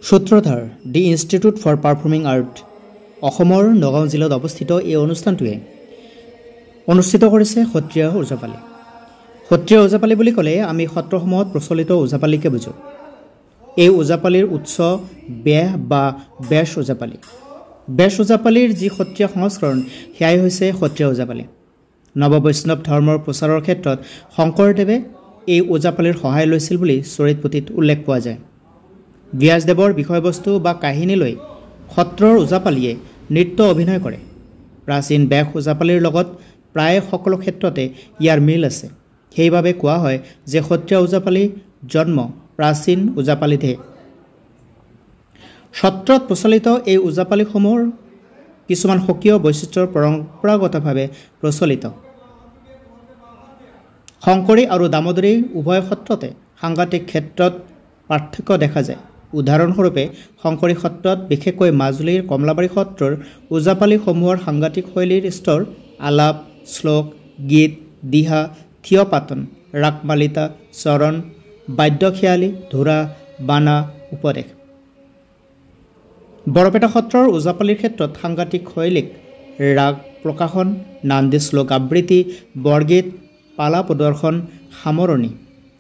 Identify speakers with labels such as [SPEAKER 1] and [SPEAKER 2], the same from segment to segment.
[SPEAKER 1] Sutradhar the institute for performing art অসমৰ নগাঁও জিলাত অৱস্থিত এই অনুষ্ঠানটোৱে অনুষ্ঠিত কৰিছে সত্ৰীয়া ওজাপালি। সত্ৰীয়া ওজাপালি বুলি ক'লে আমি সত্ৰসমূহত প্ৰচলিত ওজাপালিকে বুজোঁ। এই ওজাপালিৰ উৎস বেহ বা বেশ ওজাপালি। বেশ ওজাপালিৰ যি সত্ৰীয়া সংস্কৰণ সেয়াই হৈছে সত্ৰীয়া ওজাপালি। নৱবৈষ্ণৱ ধৰ্মৰ প্ৰচাৰৰ ক্ষেত্ৰত শংকৰদেৱে এই ওজাপালিৰ সহায় লৈছিল বুলি চৰিতপুথিত উল্লেখ পোৱা যায়। ব্যাসদেৱৰ বিষয়বস্তু বা কাহিনী লৈ সত্ৰৰ ওজাপালিয়ে নৃত্য অভিনয় কৰে। প্ৰাচীন বেশ ওজাপালিৰ লগত প্ৰায় সকলো ক্ষেত্ৰতে ইয়াৰ মিল আছে। সেইবাবে কোৱা হয় যে সত্ৰীয়া ওজাপালি জন্ম প্ৰাচীন ওজাপালিতহে। সত্ৰত প্ৰচলিত এই ওজাপালিসমূহৰ কিছুমান স্বকীয় বৈশিষ্ট্যৰ পৰম্পৰাগতভাৱে প্ৰচলিত। শংকৰী আৰু দামোদৰী উভয় সত্ৰতে সাংঘাতিক ক্ষেত্ৰত পাৰ্থক্য দেখা যায়। উদাহৰণস্বৰূপে শংকৰী সত্ৰত বিশেষকৈ মাজুলীৰ কমলাবাৰী সত্ৰৰ ওজাপালিসমূহৰ সাংঘাতিক শৈলীৰ স্তৰ আলাপ, শ্লোক, গীত, দিহা, থিয় পাতন, ৰাগমালিতা, চৰণ, বাদ্যখিয়ালী, ধুৰা, বানা, উপদেশ। বৰপেটা সত্ৰৰ ওজাপালিৰ ক্ষেত্ৰত সাংঘাতিক শৈলীক ৰাগ প্ৰকাশন, নান্দী শ্লোক আবৃত্তি, বৰগীত, পালা প্ৰদৰ্শন, সামৰণি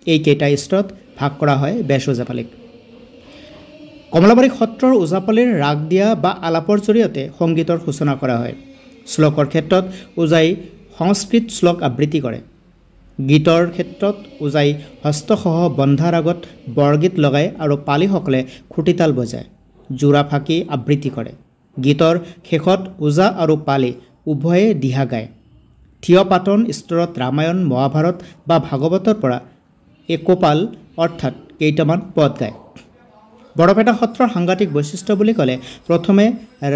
[SPEAKER 1] এইকেইটা স্তৰত ভাগ কৰা হয় বেশ ওজাপালিক। কমলাবাৰী সত্ৰৰ ওজাপালিৰ ৰাগ দিয়া বা আলাপৰ জৰিয়তে সংগীতৰ সূচনা কৰা হয়। শ্লোকৰ ক্ষেত্ৰত ওজাই সংস্কৃত শ্লোক আবৃত্তি কৰে। গীতৰ ক্ষেত্ৰত ওজাই হস্তসহ বন্ধা ৰাগত বৰগীত লগায় আৰু পালীসকলে খুটিতাল বজায়, জোৰা ফাঁকি আবৃত্তি কৰে। গীতৰ শেষত ওজা আৰু পালী উভয়ে দিহা গায়। থিয় পাতন স্তৰত ৰামায়ণ, মহাভাৰত বা ভাগৱতৰ পৰা একোপাল অৰ্থাৎ কেইটামান পদ গায়। বৰপেটা সত্ৰৰ সাংঘাতিক বৈশিষ্ট্য বুলি ক'লে প্ৰথমে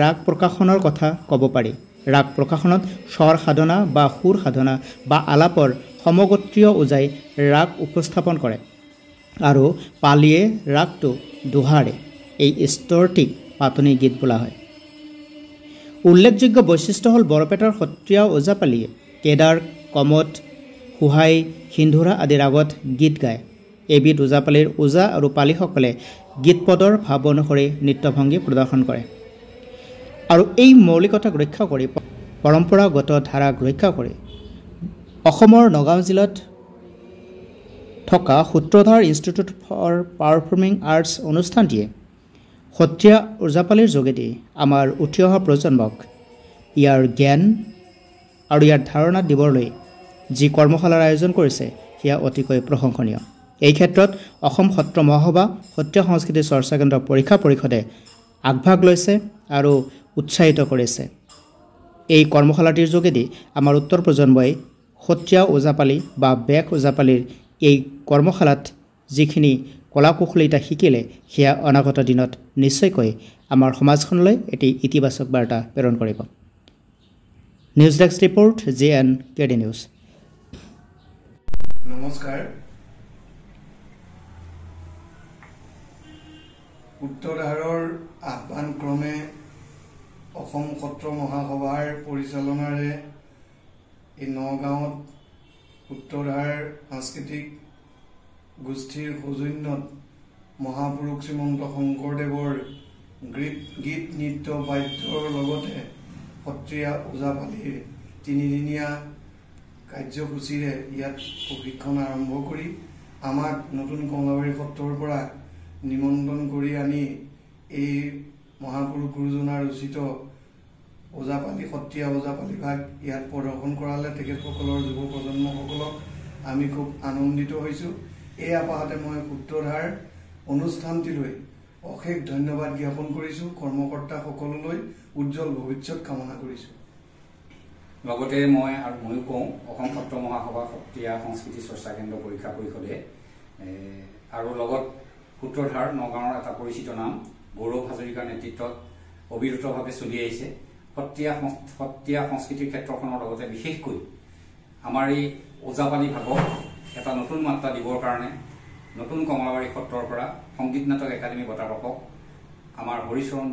[SPEAKER 1] ৰাগ প্ৰকাশনৰ কথা ক'ব পাৰি। ৰাগ প্ৰকাশনত স্বৰ সাধনা বা সুৰ সাধনা বা আলাপৰ সমগোত্ৰীয় ওজাই ৰাগ উপস্থাপন কৰে আৰু পালীয়ে ৰাগটো দোহাৰে। এই স্তৰটিক পাতনি গীত বোলা হয়। উল্লেখযোগ্য বৈশিষ্ট্য হ'ল বৰপেটাৰ সত্ৰীয়া ওজাপালিয়ে কেদাৰ, কমত, সোহাই, সিন্ধুৰা আদি ৰাগত গীত গায়। এবিধ ওজাপালিৰ ওজা আৰু পালীসকলে গীতপদৰ ভাৱ অনুসৰি নৃত্যভংগী প্ৰদৰ্শন কৰে আৰু এই মৌলিকতাক ৰক্ষা কৰি পৰম্পৰাগত ধাৰাক ৰক্ষা কৰি অসমৰ নগাঁও জিলাত থকা Sutradhar institute for performing arts অনুষ্ঠানটিয়ে সত্ৰীয়া ওজাপালিৰ যোগেদি আমাৰ উঠি অহা প্ৰজন্মক ইয়াৰ জ্ঞান আৰু ইয়াৰ ধাৰণা দিবলৈ যি কৰ্মশালাৰ আয়োজন কৰিছে সেয়া অতিকৈ প্ৰশংসনীয়। এই ক্ষেত্ৰত অসম সত্ৰ মহাসভা, সত্ৰীয়া সংস্কৃতি চৰ্চা কেন্দ্ৰ পৰীক্ষা পৰিষদে আগভাগ লৈছে আৰু উৎসাহিত কৰিছে। এই কৰ্মশালাটিৰ যোগেদি আমাৰ উত্তৰ প্ৰজন্মই সত্ৰীয়া ওজাপালি বা বেশ ওজাপালিৰ এই কৰ্মশালাত যিখিনি কলা কুশলীতা শিকিলে সেয়া অনাগত দিনত নিশ্চয়কৈ আমাৰ সমাজখনলৈ এটি ইতিবাচক বাৰ্তা প্ৰেৰণ কৰিব। News desk report JNKD news.
[SPEAKER 2] নমস্কাৰ। উত্তৰধাৰৰ আহ্বান ক্ৰমে অসম সত্ৰ মহাসভাৰ পৰিচালনাৰে এই নগাঁৱত উত্তৰধাৰ সাংস্কৃতিক গোষ্ঠীৰ সৌজন্যত মহাপুৰুষ শ্ৰীমন্ত শংকৰদেৱৰ গীত নৃত্য বাদ্যৰ লগতে সত্ৰীয়া ওজাপালিৰ তিনিদিনীয়া কাৰ্যসূচীৰে ইয়াত প্ৰশিক্ষণ আৰম্ভ কৰি আমাক নতুন কমলাবাৰী সত্ৰৰ পৰা নিমন্ত্ৰণ কৰি আনি এই মহাপুৰুষ গুৰুজনাৰ ৰচিত ওজাপালি সত্ৰীয়া ওজাপালি ভাগ ইয়াত প্ৰদৰ্শন কৰালে তেখেতসকলৰ যুৱ প্ৰজন্মসকলক আমি খুব আনন্দিত হৈছোঁ। এই আপাহতে মই সূত্ৰধাৰ অনুষ্ঠানটিলৈ অশেষ ধন্যবাদ জ্ঞাপন কৰিছোঁ। কৰ্মকৰ্তাসকললৈ উজ্জ্বল ভৱিষ্যত কামনা কৰিছোঁ।
[SPEAKER 3] লগতে মই আৰু ময়ো কওঁ অসম সত্ৰ মহাসভা, সত্ৰীয়া সংস্কৃতি চৰ্চা কেন্দ্ৰ পৰীক্ষা পৰিষদে আৰু লগত সূত্ৰধাৰ নগাঁৱৰ এটা পৰিচিত নাম গৌৰৱ হাজৰিকাৰ নেতৃত্বত অবিৰতভাৱে চলি আহিছে। সত্ৰীয়া সংস্কৃতিৰ ক্ষেত্ৰখনৰ লগতে বিশেষকৈ আমাৰ এই ওজাপালি ভাগক এটা নতুন মাত্ৰা দিবৰ কাৰণে নতুন কমলাবাৰী সত্ৰৰ পৰা সংগীত নাটক একাডেমী বঁটাপ্ৰাপক আমাৰ হৰিচৰণ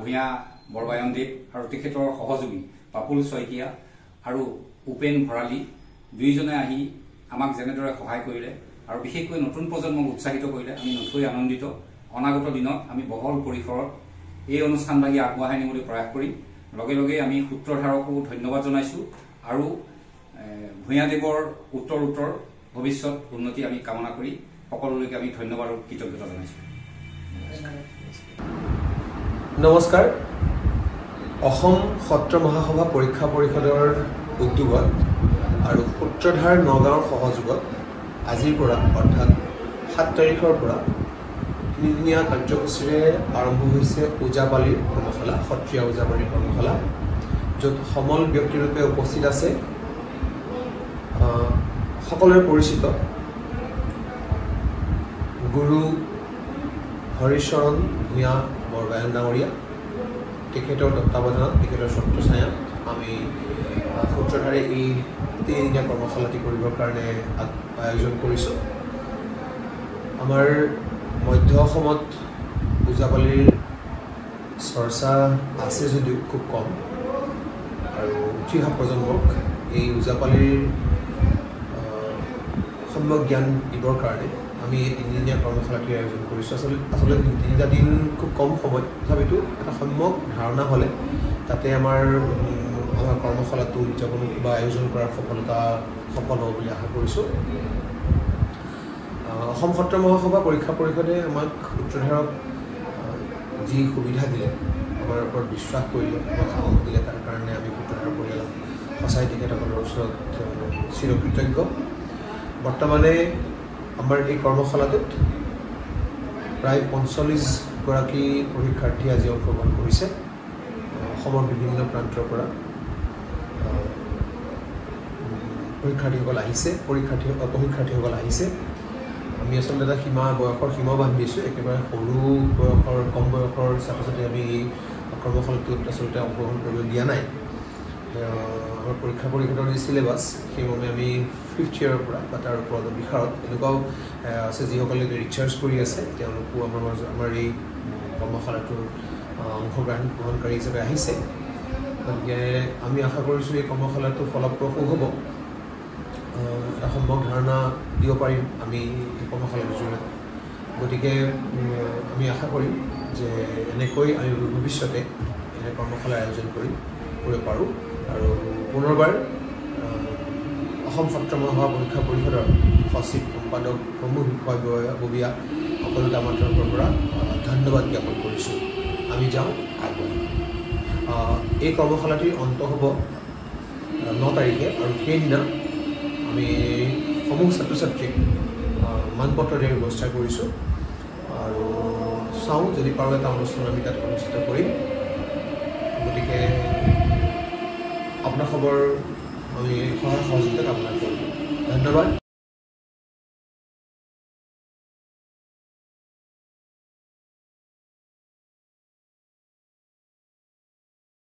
[SPEAKER 3] ভূঞা বৰবায়নদেৱ আৰু তেখেতৰ সহযোগী পাপুল শইকীয়া আৰু উপেন ভৰালী দুইজনে আহি আমাক যেনেদৰে সহায় কৰিলে আৰু বিশেষকৈ নতুন প্ৰজন্মক উৎসাহিত কৰিলে আমি নথৈ আনন্দিত। অনাগত দিনত আমি বহল পৰিসৰত এই অনুষ্ঠানভাগি আগবঢ়াই নিবলৈ প্ৰয়াস কৰিম। লগে লগে আমি সূত্ৰধাৰকো ধন্যবাদ জনাইছোঁ আৰু ভূঞাদেৱৰ উত্তৰ ভৱিষ্যত উন্নতি আমি কামনা কৰি সকলোলৈকে আমি ধন্যবাদ আৰু কৃতজ্ঞতা জনাইছোঁ।
[SPEAKER 4] নমস্কাৰ। অসম সত্ৰ মহাসভা পৰীক্ষা পৰিষদৰ উদ্যোগত আৰু সূত্ৰধাৰ নগাঁৱৰ সহযোগত আজিৰ পৰা অৰ্থাৎ 7 তাৰিখৰ পৰা তিনিদিনীয়া কাৰ্যসূচীৰে আৰম্ভ হৈছে ওজাপালিৰ কৰ্মশালা, সত্ৰীয়া ওজাপালিৰ কৰ্মশালা, য'ত সমল ব্যক্তিৰূপে উপস্থিত আছে সকলোৰে পৰিচিত গুৰু হৰিচৰণ ভূঞা বৰগায়ন ডাঙৰীয়া। তেখেতৰ তত্বাৱধানত, তেখেতৰ ছত্ৰছায়াত আমি সূত্ৰধাৰে এই তিনিদিনীয়া কৰ্মশালাটি কৰিবৰ কাৰণে আয়োজন কৰিছোঁ। আমাৰ মধ্য অসমত ওজাপালিৰ চৰ্চা আছে যদিও খুব কম, আৰু উঠি অহা প্ৰজন্মক এই ওজাপালিৰ সম্যক জ্ঞান দিবৰ কাৰণে আমি এই তিনিদিনীয়া কৰ্মশালাটিৰ আয়োজন কৰিছোঁ। আচলতে 3টা দিন খুব কম সময়, তথাপিতো এটা সম্যক ধাৰণা হ'লে তাতে আমাৰ কৰ্মশালাটো উদযাপন বা আয়োজন কৰাৰ সফল হ'ব বুলি আশা কৰিছোঁ। অসম সত্ৰ মহাসভা পৰীক্ষা পৰিষদে আমাক সূত্ৰধাৰক যি সুবিধা দিলে, আমাৰ ওপৰত বিশ্বাস কৰিলে, আমাক সাহস দিলে, তাৰ কাৰণে আমি সূত্ৰধাৰ পৰিয়ালক সঁচাই তেখেতসকলৰ ওচৰত চিৰকৃতজ্ঞ। বৰ্তমানে আমাৰ এই কৰ্মশালাটোত প্ৰায় 45গৰাকী পৰীক্ষাৰ্থী আজি অংশগ্ৰহণ কৰিছে। অসমৰ বিভিন্ন প্ৰান্তৰ পৰা পৰীক্ষাৰ্থীসকল আহিছে। আমি আচলতে এটা বয়সৰ সীমা বান্ধিছোঁ। একেবাৰে সৰু বয়সৰ, কম বয়সৰ ছাত্ৰ ছাত্ৰী আমি এই কৰ্মশালাটোত আচলতে অংশগ্ৰহণ কৰিবলৈ দিয়া নাই। আমাৰ পৰীক্ষা পৰিষদৰ যি চিলেবাছ, সেইমৰ্মে আমি 5th year পৰা বা তাৰ ওপৰত বিষয়ত এনেকুৱাও আছে যিসকলে ৰিচাৰ্জ কৰি আছে, তেওঁলোকো আমাৰ এই কৰ্মশালাটোৰ অংশগ্ৰহণকাৰী হিচাপে আহিছে। গতিকে আমি আশা কৰিছোঁ এই কৰ্মশালাটো ফলপ্ৰসূ হ'ব, এটা সম্যক ধাৰণা দিব পাৰিম আমি এই কৰ্মশালাটোৰ জৰিয়তে। গতিকে আমি আশা কৰিম যে এনেকৈ আমি ভৱিষ্যতে এনে কৰ্মশালাৰ আয়োজন কৰিব পাৰোঁ। আৰু পুনৰবাৰ অসম সত্ৰ মহাসভা পৰীক্ষা পৰিষদৰ সচিব, সম্পাদক, প্ৰমুখ বিষয়ববীয়া সকলোকে আমাৰ তৰফৰ পৰা ধন্যবাদ জ্ঞাপন কৰিছোঁ। আমি যাওঁ আগুৱাই। এই কৰ্মশালাটিৰ অন্ত হ'ব 9 তাৰিখে, আৰু সেইদিনা আমি সমূহ ছাত্ৰ ছাত্ৰীক মানপত্ৰ দিয়াৰ ব্যৱস্থা কৰিছোঁ। আৰু চাওঁ, যদি পাৰোঁ এটা অনুষ্ঠান আমি তাত অনুষ্ঠিত কৰিম। গতিকে আপোনাৰ খবৰ আমি সহায় সহযোগিতা কামনা কৰিম। ধন্যবাদ।